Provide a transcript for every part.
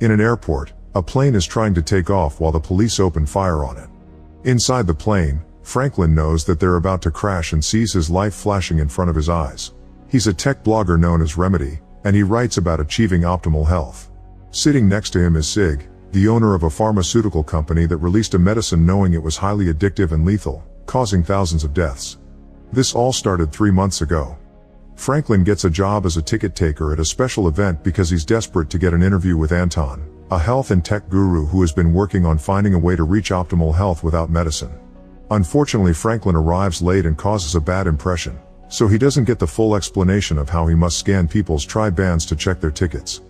In an airport, a plane is trying to take off while the police open fire on it. Inside the plane, Franklin knows that they're about to crash and sees his life flashing in front of his eyes. He's a tech blogger known as Remedy, and he writes about achieving optimal health. Sitting next to him is Sig, the owner of a pharmaceutical company that released a medicine knowing it was highly addictive and lethal, causing thousands of deaths. This all started 3 months ago. Franklin gets a job as a ticket taker at a special event because he's desperate to get an interview with Anton, a health and tech guru who has been working on finding a way to reach optimal health without medicine. Unfortunately, Franklin arrives late and causes a bad impression, so he doesn't get the full explanation of how he must scan people's tri-bands to check their tickets.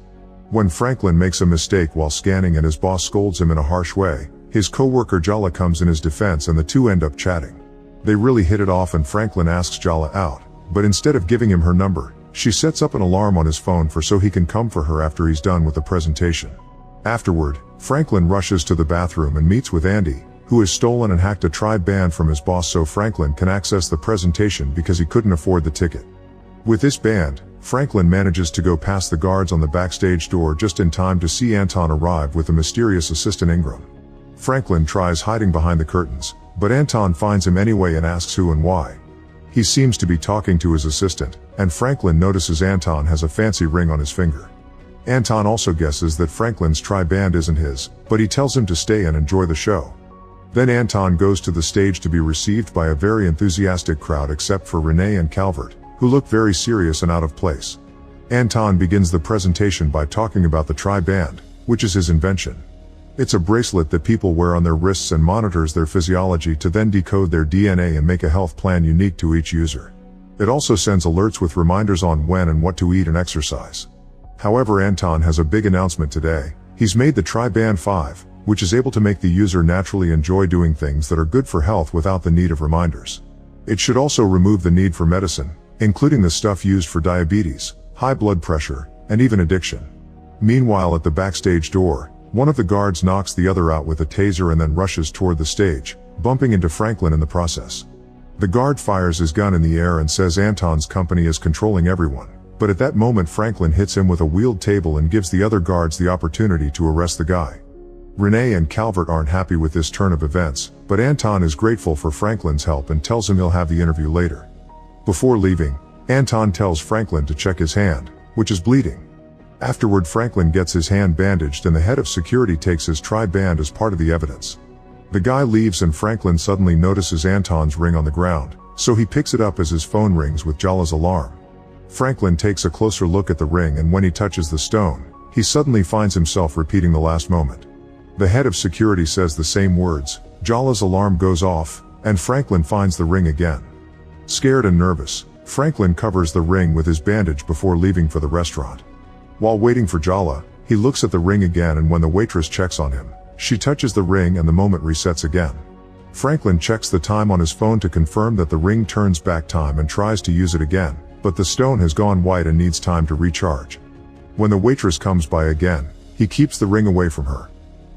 When Franklin makes a mistake while scanning and his boss scolds him in a harsh way, his co-worker Jala comes in his defense and the two end up chatting. They really hit it off and Franklin asks Jala out, but instead of giving him her number, she sets up an alarm on his phone so he can come for her after he's done with the presentation. Afterward, Franklin rushes to the bathroom and meets with Andy, who has stolen and hacked a tri-band from his boss so Franklin can access the presentation because he couldn't afford the ticket. With this band, Franklin manages to go past the guards on the backstage door just in time to see Anton arrive with the mysterious assistant Ingram. Franklin tries hiding behind the curtains, but Anton finds him anyway and asks who and why. He seems to be talking to his assistant, and Franklin notices Anton has a fancy ring on his finger. Anton also guesses that Franklin's tri-band isn't his, but he tells him to stay and enjoy the show. Then Anton goes to the stage to be received by a very enthusiastic crowd except for Renee and Calvert, who look very serious and out of place. Anton begins the presentation by talking about the tri-band, which is his invention. It's a bracelet that people wear on their wrists and monitors their physiology to then decode their DNA and make a health plan unique to each user. It also sends alerts with reminders on when and what to eat and exercise. However, Anton has a big announcement today. He's made the tri-band 5, which is able to make the user naturally enjoy doing things that are good for health without the need of reminders. It should also remove the need for medicine, including the stuff used for diabetes, high blood pressure, and even addiction. Meanwhile, at the backstage door, one of the guards knocks the other out with a taser and then rushes toward the stage, bumping into Franklin in the process. The guard fires his gun in the air and says Anton's company is controlling everyone, but at that moment Franklin hits him with a wheeled table and gives the other guards the opportunity to arrest the guy. Renee and Calvert aren't happy with this turn of events, but Anton is grateful for Franklin's help and tells him he'll have the interview later. Before leaving, Anton tells Franklin to check his hand, which is bleeding. Afterward, Franklin gets his hand bandaged and the head of security takes his tri-band as part of the evidence. The guy leaves and Franklin suddenly notices Anton's ring on the ground, so he picks it up as his phone rings with Jala's alarm. Franklin takes a closer look at the ring and when he touches the stone, he suddenly finds himself repeating the last moment. The head of security says the same words, Jala's alarm goes off, and Franklin finds the ring again. Scared and nervous, Franklin covers the ring with his bandage before leaving for the restaurant. While waiting for Jala, he looks at the ring again and when the waitress checks on him, she touches the ring and the moment resets again. Franklin checks the time on his phone to confirm that the ring turns back time and tries to use it again, but the stone has gone white and needs time to recharge. When the waitress comes by again, he keeps the ring away from her.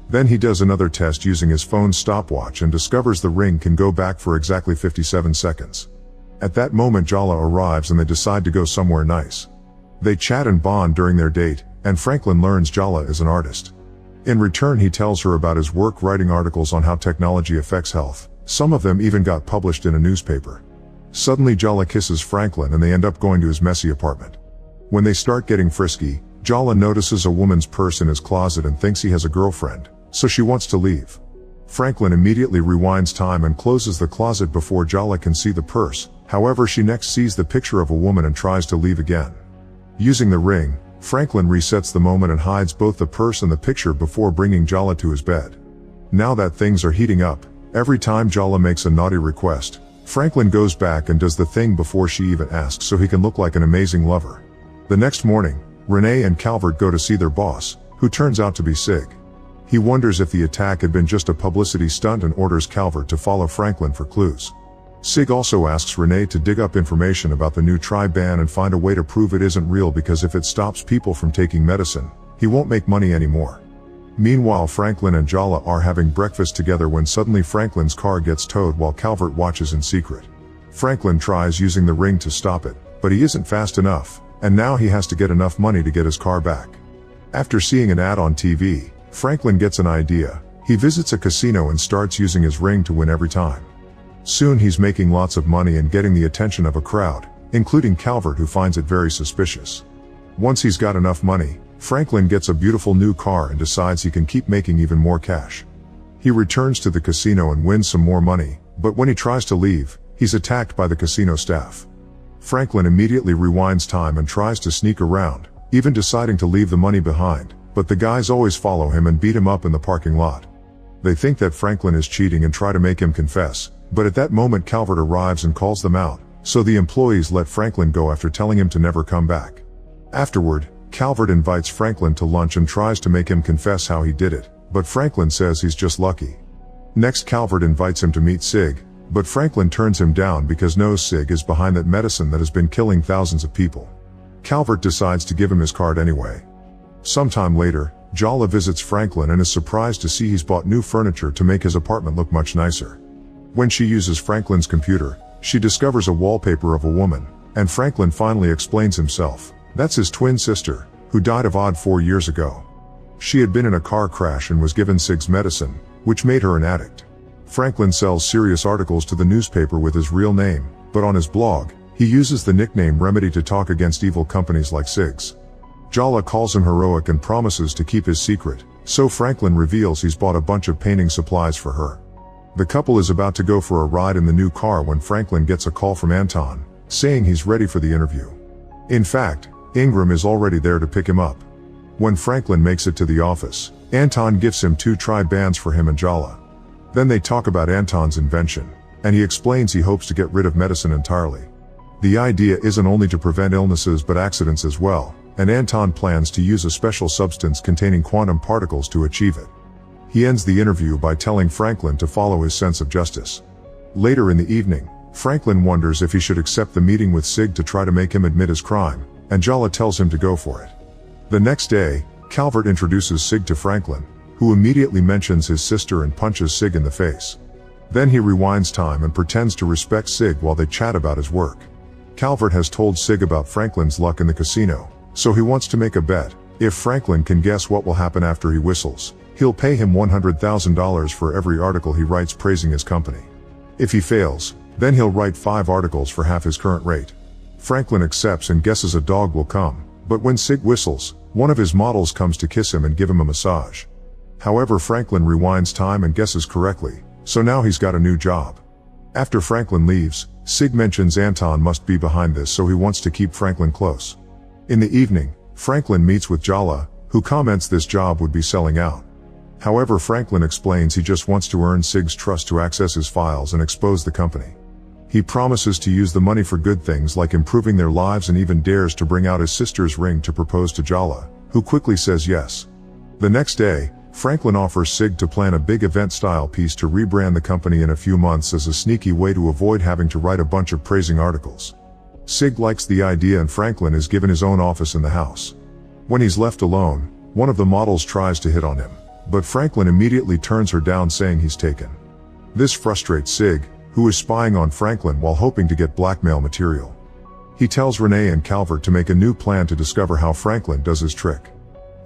Then he does another test using his phone's stopwatch and discovers the ring can go back for exactly 57 seconds. At that moment Jala arrives and they decide to go somewhere nice. They chat and bond during their date, and Franklin learns Jala is an artist. In return, he tells her about his work writing articles on how technology affects health. Some of them even got published in a newspaper. Suddenly Jala kisses Franklin and they end up going to his messy apartment. When they start getting frisky, Jala notices a woman's purse in his closet and thinks he has a girlfriend, so she wants to leave. Franklin immediately rewinds time and closes the closet before Jala can see the purse. However, she next sees the picture of a woman and tries to leave again. Using the ring, Franklin resets the moment and hides both the purse and the picture before bringing Jala to his bed. Now that things are heating up, every time Jala makes a naughty request, Franklin goes back and does the thing before she even asks so he can look like an amazing lover. The next morning, Renee and Calvert go to see their boss, who turns out to be Sig. He wonders if the attack had been just a publicity stunt and orders Calvert to follow Franklin for clues. Sig also asks Renee to dig up information about the new tri-band and find a way to prove it isn't real because if it stops people from taking medicine, he won't make money anymore. Meanwhile, Franklin and Jala are having breakfast together when suddenly Franklin's car gets towed while Calvert watches in secret. Franklin tries using the ring to stop it, but he isn't fast enough, and now he has to get enough money to get his car back. After seeing an ad on TV, Franklin gets an idea. He visits a casino and starts using his ring to win every time. Soon he's making lots of money and getting the attention of a crowd, including Calvert, who finds it very suspicious. Once he's got enough money, Franklin gets a beautiful new car and decides he can keep making even more cash. He returns to the casino and wins some more money, but when he tries to leave, he's attacked by the casino staff. Franklin immediately rewinds time and tries to sneak around, even deciding to leave the money behind, but the guys always follow him and beat him up in the parking lot. They think that Franklin is cheating and try to make him confess, but at that moment Calvert arrives and calls them out, so the employees let Franklin go after telling him to never come back. Afterward, Calvert invites Franklin to lunch and tries to make him confess how he did it, but Franklin says he's just lucky. Next, Calvert invites him to meet Sig, but Franklin turns him down because knows Sig is behind that medicine that has been killing thousands of people. Calvert decides to give him his card anyway. Sometime later, Jala visits Franklin and is surprised to see he's bought new furniture to make his apartment look much nicer. When she uses Franklin's computer, she discovers a wallpaper of a woman, and Franklin finally explains himself. That's his twin sister, who died of odd 4 years ago. She had been in a car crash and was given Sig's medicine, which made her an addict. Franklin sells serious articles to the newspaper with his real name, but on his blog, he uses the nickname Remedy to talk against evil companies like Sig's. Jala calls him heroic and promises to keep his secret, so Franklin reveals he's bought a bunch of painting supplies for her. The couple is about to go for a ride in the new car when Franklin gets a call from Anton, saying he's ready for the interview. In fact, Ingram is already there to pick him up. When Franklin makes it to the office, Anton gifts him 2 tri-bands for him and Jala. Then they talk about Anton's invention, and he explains he hopes to get rid of medicine entirely. The idea isn't only to prevent illnesses but accidents as well, and Anton plans to use a special substance containing quantum particles to achieve it. He ends the interview by telling Franklin to follow his sense of justice. Later in the evening, Franklin wonders if he should accept the meeting with Sig to try to make him admit his crime, and Jala tells him to go for it. The next day, Calvert introduces Sig to Franklin, who immediately mentions his sister and punches Sig in the face. Then he rewinds time and pretends to respect Sig while they chat about his work. Calvert has told Sig about Franklin's luck in the casino, so he wants to make a bet. If Franklin can guess what will happen after he whistles, he'll pay him $100,000 for every article he writes praising his company. If he fails, then he'll write 5 articles for half his current rate. Franklin accepts and guesses a dog will come, but when Sig whistles, one of his models comes to kiss him and give him a massage. However, Franklin rewinds time and guesses correctly, so now he's got a new job. After Franklin leaves, Sig mentions Anton must be behind this, so he wants to keep Franklin close. In the evening, Franklin meets with Jala, who comments this job would be selling out. However, Franklin explains he just wants to earn Sig's trust to access his files and expose the company. He promises to use the money for good things like improving their lives and even dares to bring out his sister's ring to propose to Jala, who quickly says yes. The next day, Franklin offers Sig to plan a big event-style piece to rebrand the company in a few months as a sneaky way to avoid having to write a bunch of praising articles. Sig likes the idea and Franklin is given his own office in the house. When he's left alone, one of the models tries to hit on him, but Franklin immediately turns her down saying he's taken. This frustrates Sig, who is spying on Franklin while hoping to get blackmail material. He tells Renee and Calvert to make a new plan to discover how Franklin does his trick.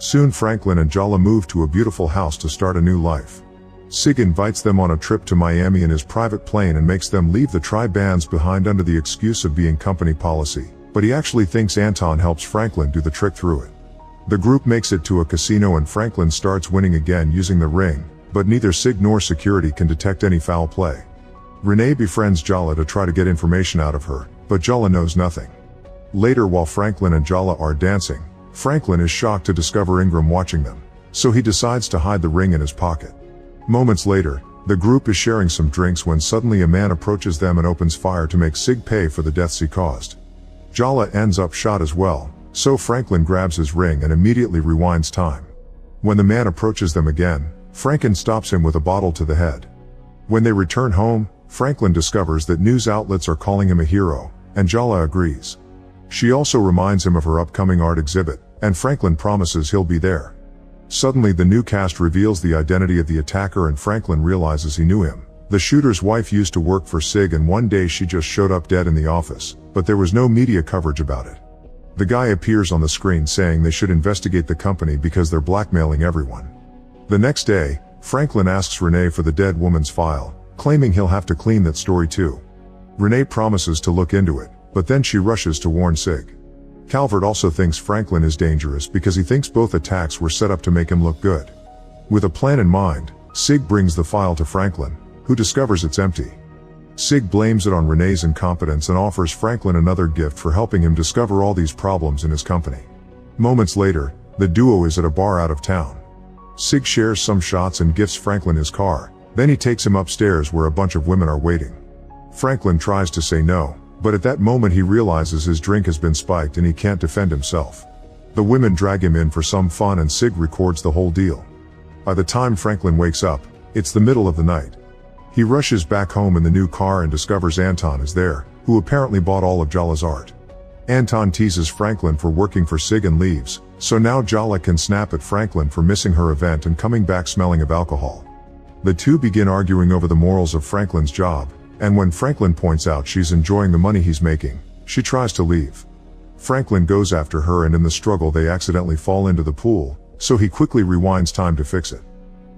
Soon Franklin and Jala move to a beautiful house to start a new life. Sig invites them on a trip to Miami in his private plane and makes them leave the tri-bands behind under the excuse of being company policy, but he actually thinks Anton helps Franklin do the trick through it. The group makes it to a casino and Franklin starts winning again using the ring, but neither Sig nor security can detect any foul play. Renee befriends Jala to try to get information out of her, but Jala knows nothing. Later, while Franklin and Jala are dancing, Franklin is shocked to discover Ingram watching them, so he decides to hide the ring in his pocket. Moments later, the group is sharing some drinks when suddenly a man approaches them and opens fire to make Sig pay for the deaths he caused. Jala ends up shot as well, so Franklin grabs his ring and immediately rewinds time. When the man approaches them again, Franklin stops him with a bottle to the head. When they return home, Franklin discovers that news outlets are calling him a hero, and Jala agrees. She also reminds him of her upcoming art exhibit, and Franklin promises he'll be there. Suddenly the new cast reveals the identity of the attacker and Franklin realizes he knew him. The shooter's wife used to work for Sig and one day she just showed up dead in the office, but there was no media coverage about it. The guy appears on the screen saying they should investigate the company because they're blackmailing everyone. The next day, Franklin asks Renee for the dead woman's file, claiming he'll have to clean that story too. Renee promises to look into it, but then she rushes to warn Sig. Calvert also thinks Franklin is dangerous because he thinks both attacks were set up to make him look good. With a plan in mind, Sig brings the file to Franklin, who discovers it's empty. Sig blames it on Renee's incompetence and offers Franklin another gift for helping him discover all these problems in his company. Moments later, the duo is at a bar out of town. Sig shares some shots and gifts Franklin his car, then he takes him upstairs where a bunch of women are waiting. Franklin tries to say no, but at that moment he realizes his drink has been spiked and he can't defend himself. The women drag him in for some fun and Sig records the whole deal. By the time Franklin wakes up, it's the middle of the night. He rushes back home in the new car and discovers Anton is there, who apparently bought all of Jala's art. Anton teases Franklin for working for Sig and leaves, so now Jala can snap at Franklin for missing her event and coming back smelling of alcohol. The two begin arguing over the morals of Franklin's job, and when Franklin points out she's enjoying the money he's making, she tries to leave. Franklin goes after her and in the struggle they accidentally fall into the pool, so he quickly rewinds time to fix it.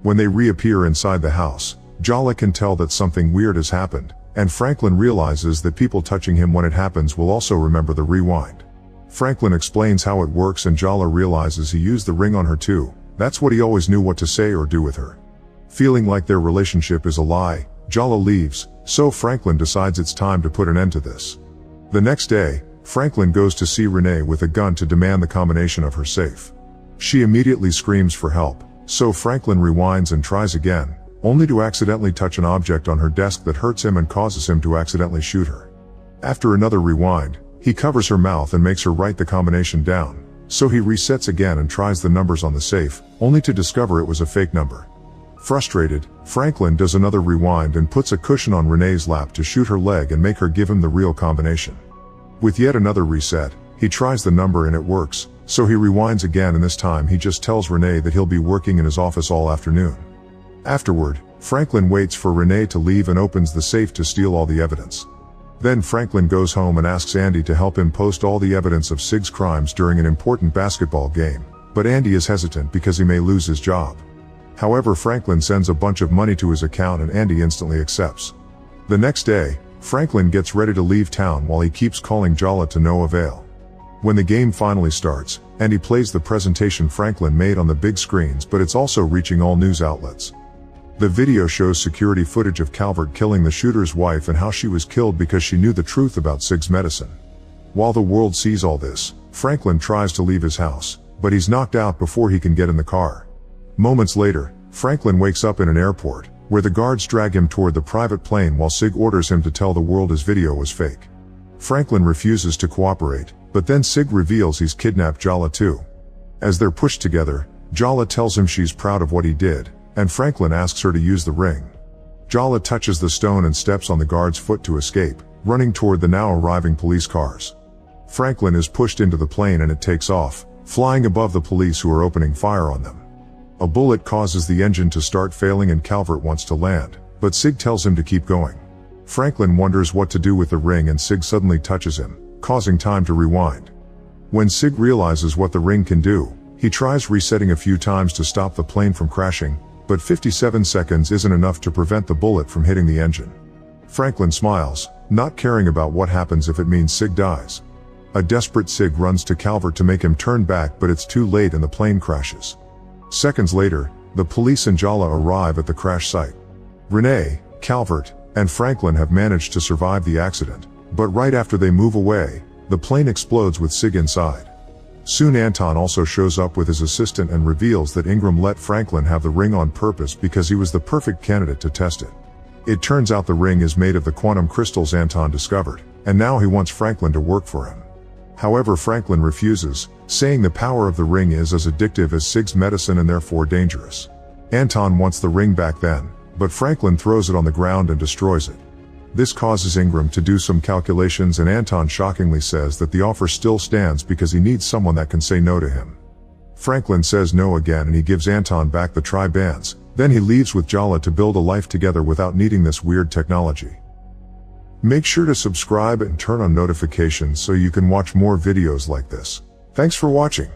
When they reappear inside the house, Jala can tell that something weird has happened, and Franklin realizes that people touching him when it happens will also remember the rewind. Franklin explains how it works and Jala realizes he used the ring on her too. That's what he always knew what to say or do with her. Feeling like their relationship is a lie, Jala leaves, so Franklin decides it's time to put an end to this. The next day, Franklin goes to see Renee with a gun to demand the combination of her safe. She immediately screams for help, so Franklin rewinds and tries again, only to accidentally touch an object on her desk that hurts him and causes him to accidentally shoot her. After another rewind, he covers her mouth and makes her write the combination down, so he resets again and tries the numbers on the safe, only to discover it was a fake number. Frustrated, Franklin does another rewind and puts a cushion on Renee's lap to shoot her leg and make her give him the real combination. With yet another reset, he tries the number and it works, so he rewinds again and this time he just tells Renee that he'll be working in his office all afternoon. Afterward, Franklin waits for Renee to leave and opens the safe to steal all the evidence. Then Franklin goes home and asks Andy to help him post all the evidence of Sig's crimes during an important basketball game, but Andy is hesitant because he may lose his job. However, Franklin sends a bunch of money to his account and Andy instantly accepts. The next day, Franklin gets ready to leave town while he keeps calling Jala to no avail. When the game finally starts, Andy plays the presentation Franklin made on the big screens, but it's also reaching all news outlets. The video shows security footage of Calvert killing the shooter's wife and how she was killed because she knew the truth about Sig's medicine. While the world sees all this, Franklin tries to leave his house, but he's knocked out before he can get in the car. Moments later, Franklin wakes up in an airport, where the guards drag him toward the private plane while Sig orders him to tell the world his video was fake. Franklin refuses to cooperate, but then Sig reveals he's kidnapped Jala too. As they're pushed together, Jala tells him she's proud of what he did, and Franklin asks her to use the ring. Jala touches the stone and steps on the guard's foot to escape, running toward the now arriving police cars. Franklin is pushed into the plane and it takes off, flying above the police who are opening fire on them. A bullet causes the engine to start failing and Calvert wants to land, but Sig tells him to keep going. Franklin wonders what to do with the ring and Sig suddenly touches him, causing time to rewind. When Sig realizes what the ring can do, he tries resetting a few times to stop the plane from crashing, but 57 seconds isn't enough to prevent the bullet from hitting the engine. Franklin smiles, not caring about what happens if it means Sig dies. A desperate Sig runs to Calvert to make him turn back, but it's too late and the plane crashes. Seconds later, the police and Jala arrive at the crash site. Renee, Calvert, and Franklin have managed to survive the accident, but right after they move away, the plane explodes with Sig inside. Soon Anton also shows up with his assistant and reveals that Ingram let Franklin have the ring on purpose because he was the perfect candidate to test it. It turns out the ring is made of the quantum crystals Anton discovered, and now he wants Franklin to work for him. However, Franklin refuses, saying the power of the ring is as addictive as Sig's medicine and therefore dangerous. Anton wants the ring back then, but Franklin throws it on the ground and destroys it. This causes Ingram to do some calculations and Anton shockingly says that the offer still stands because he needs someone that can say no to him. Franklin says no again and he gives Anton back the tri-bands, then he leaves with Jala to build a life together without needing this weird technology. Make sure to subscribe and turn on notifications so you can watch more videos like this. Thanks for watching.